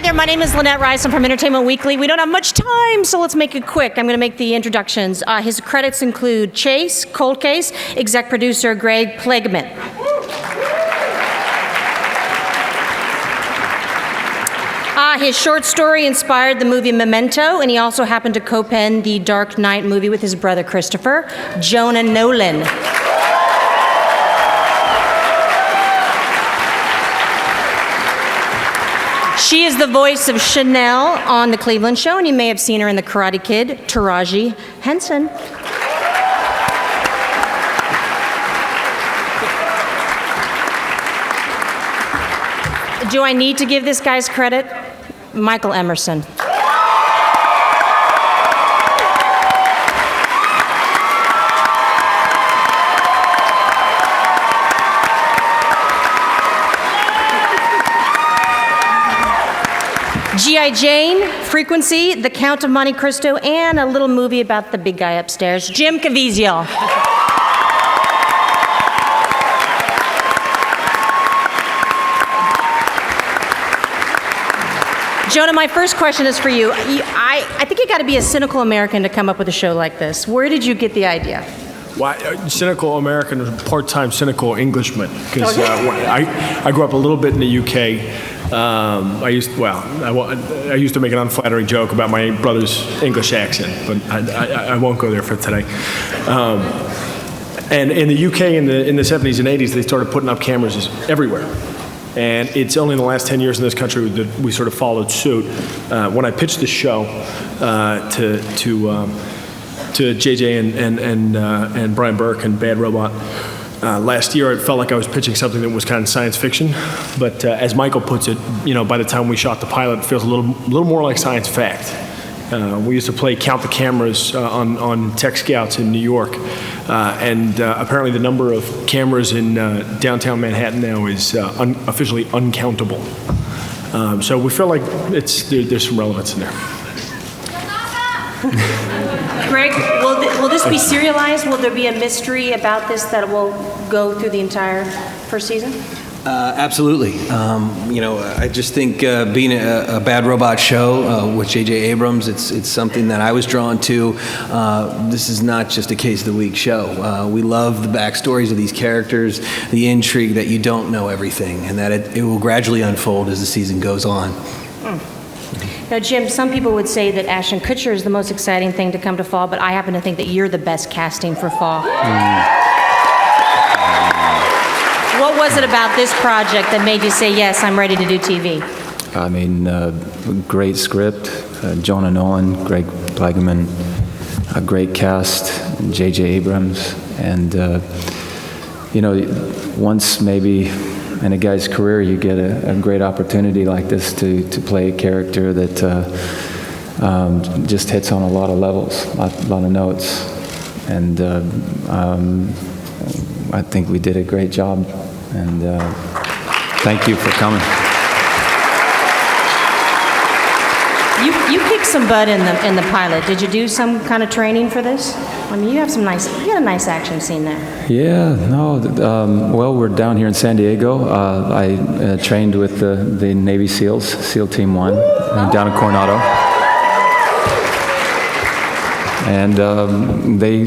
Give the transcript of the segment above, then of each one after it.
there, my name is Lynette Rice. I'm from Entertainment Weekly. We don't have much time, so let's make it quick. I'm going to make the introductions. His credits include Chase, Cold Case, exec producer Greg Plageman. His short story inspired the movie Memento, and he also happened to co-pen the Dark Knight movie with his brother Christopher, Jonah Nolan. She is the voice of Chanel on The Cleveland Show, and you may have seen her in The Karate Kid, Taraji Henson. Do I need to give this guy's credit? Michael Emerson. G.I. Jane, Frequency, The Count of Monte Cristo, and a little movie about the big guy upstairs, Jim Caviezel. Jonah, my first question is for you. I think you got to be a cynical American to come up with a show like this. Where did you get the idea? Well, cynical American, part-time cynical Englishman. Because I grew up a little bit in the UK. I used to make an unflattering joke about my brother's English accent, but I won't go there for today. And in the UK in the 70s and 80s, they started putting up cameras everywhere. And it's only in the last 10 years in this country that we sort of followed suit. When I pitched the show to JJ and Brian Burke and Bad Robot last year, it felt like I was pitching something that was kind of science fiction. But as Michael puts it, by the time we shot the pilot, it feels a little more like science fact. We used to play Count the Cameras on Tech Scouts in New York. And apparently the number of cameras in downtown Manhattan now is officially uncountable. So we feel like there's some relevance in there. Greg, will this be serialized? Will there be a mystery about this that will go through the entire first season? Absolutely. I just think being a Bad Robot show with J.J. Abrams, it's something that I was drawn to. This is not just a Case of the Week show. We love the backstories of these characters, the intrigue that you don't know everything, and that it will gradually unfold as the season goes on. Now, Jim, some people would say that Ashton Kutcher is the most exciting thing to come to fall, but I happen to think that you're the best casting for fall. What was it about this project that made you say, yes, I'm ready to do TV? I mean, great script, Jonah Nolan, Greg Plageman, a great cast, J.J. Abrams, and, once maybe in a guy's career you get a great opportunity like this to play a character that just hits on a lot of levels, a lot of notes, and I think we did a great job, and thank you for coming. You kicked some butt in the pilot. Did you do some kind of training for this? I mean, you had a nice action scene there. Yeah, no. Well, we're down here in San Diego. I trained with the Navy SEALs, SEAL Team 1, down in Coronado. And they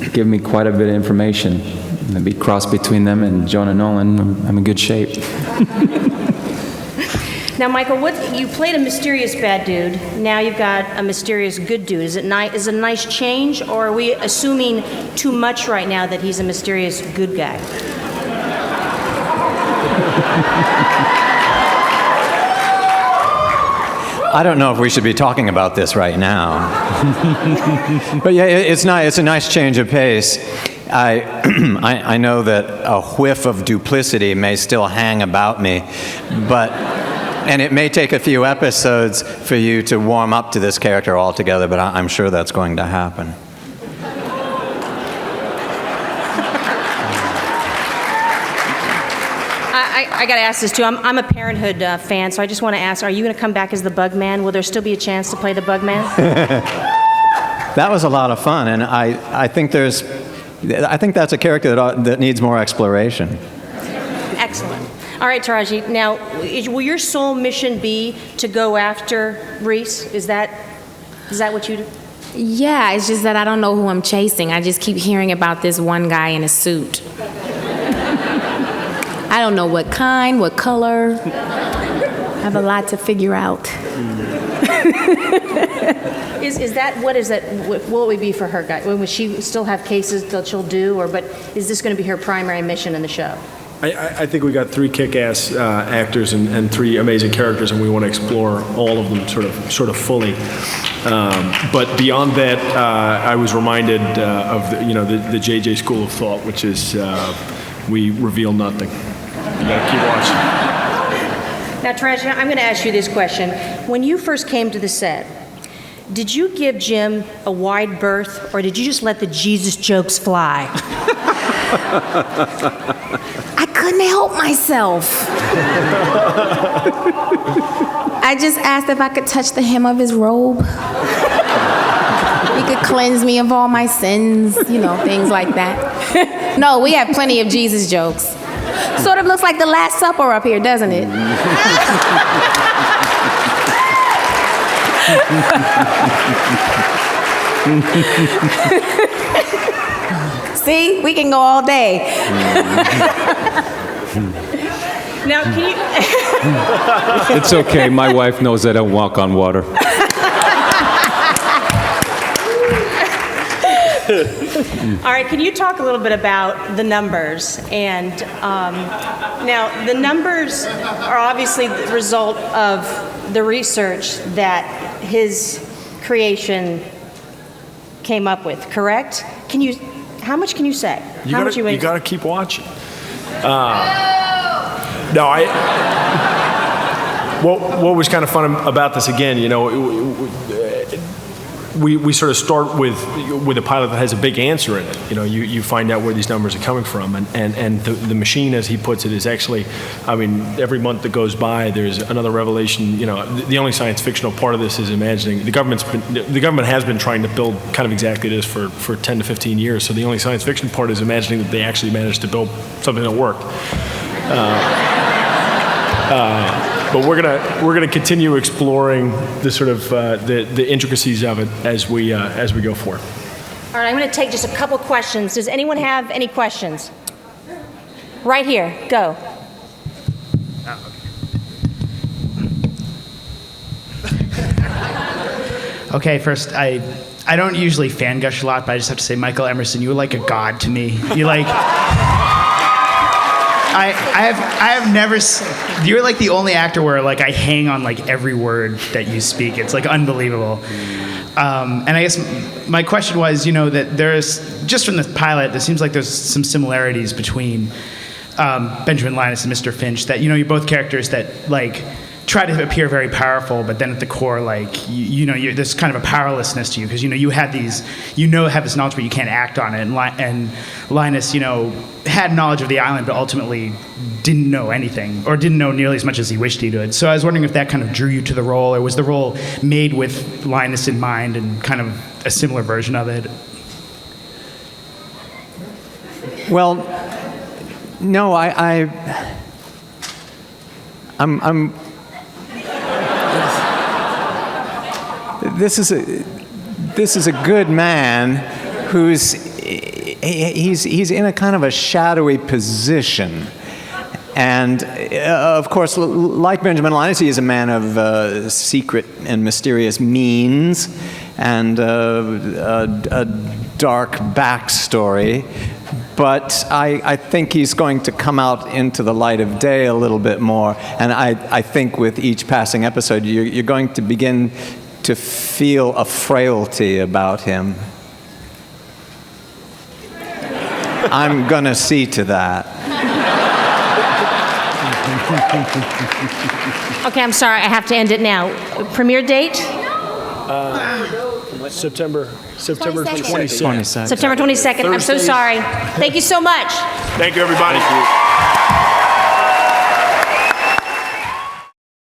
give me quite a bit of information. Maybe cross between them and Jonah Nolan, I'm in good shape. Now, Michael, you played a mysterious bad dude. Now you've got a mysterious good dude. Is it a nice change, or are we assuming too much right now that he's a mysterious good guy? I don't know if we should be talking about this right now. But yeah, it's a nice change of pace. I know that a whiff of duplicity may still hang about me, and it may take a few episodes for you to warm up to this character altogether, but I'm sure that's going to happen. I got to ask this too. I'm a Parenthood fan, so I just want to ask: are you going to come back as the Bugman? Will there still be a chance to play the Bugman? That was a lot of fun, and I think that's a character that needs more exploration. Excellent. All right, Taraji. Now, will your sole mission be to go after Reese? Is that what you do? Yeah, it's just that I don't know who I'm chasing. I just keep hearing about this one guy in a suit. I don't know what kind, what color. I have a lot to figure out. Is that what will it be for her, guy? Will she still have cases that she'll do, but is this going to be her primary mission in the show? I think we got 3 kick-ass actors and 3 amazing characters, and we want to explore all of them sort of fully. But beyond that, I was reminded of the JJ school of thought, which is we reveal nothing. You got to keep watching. Now, Taraji, I'm going to ask you this question: when you first came to the set, did you give Jim a wide berth, or did you just let the Jesus jokes fly? I couldn't help myself. I just asked if I could touch the hem of his robe. He could cleanse me of all my sins, things like that. No, we have plenty of Jesus jokes. Sort of looks like the Last Supper up here, doesn't it? See, we can go all day. Now, can you? It's okay. My wife knows I don't walk on water. All right, can you talk a little bit about the numbers? And now, the numbers are obviously the result of the research that his creation came up with, correct? How much can you say? You How much you got to keep watching. What was kind of fun about this again, we sort of start with a pilot that has a big answer in it. You find out where these numbers are coming from, and the machine, as he puts it, is actually, every month that goes by, there's another revelation. The only science fictional part of this is imagining. The government has been trying to build kind of exactly this for 10 to 15 years. So the only science fiction part is imagining that they actually managed to build something that worked. But we're gonna continue exploring the sort of the intricacies of it as we go forward. All right, I'm going to take just a couple questions. Does anyone have any questions? Right here, go. Okay, first, I don't usually fan gush a lot, but I just have to say, Michael Emerson, you were like a god to me. You like. I have never. You're like the only actor where like I hang on like every word that you speak. It's like unbelievable. And I guess my question was, that there's just from the pilot, it seems like there's some similarities between Benjamin Linus and Mr. Finch. That you're both characters that like try to appear very powerful, but then at the core, like there's kind of a powerlessness to you because you have these, have this knowledge, but you can't act on it. And Linus, had knowledge of the island, but ultimately didn't know anything, or didn't know nearly as much as he wished he did. So I was wondering if that kind of drew you to the role, or was the role made with Linus in mind and kind of a similar version of it? Well, no, I'm This is a good man who's he's in a kind of a shadowy position, and of course, like Benjamin Linus, he is a man of secret and mysterious means and a dark backstory. But I think he's going to come out into the light of day a little bit more, and I think with each passing episode, you're going to begin to feel a frailty about him. I'm going to see to that. Okay, I'm sorry, I have to end it now. Premiere date? September 26th. September 22nd. I'm so sorry. Thank you so much. Thank you, everybody. Thank you.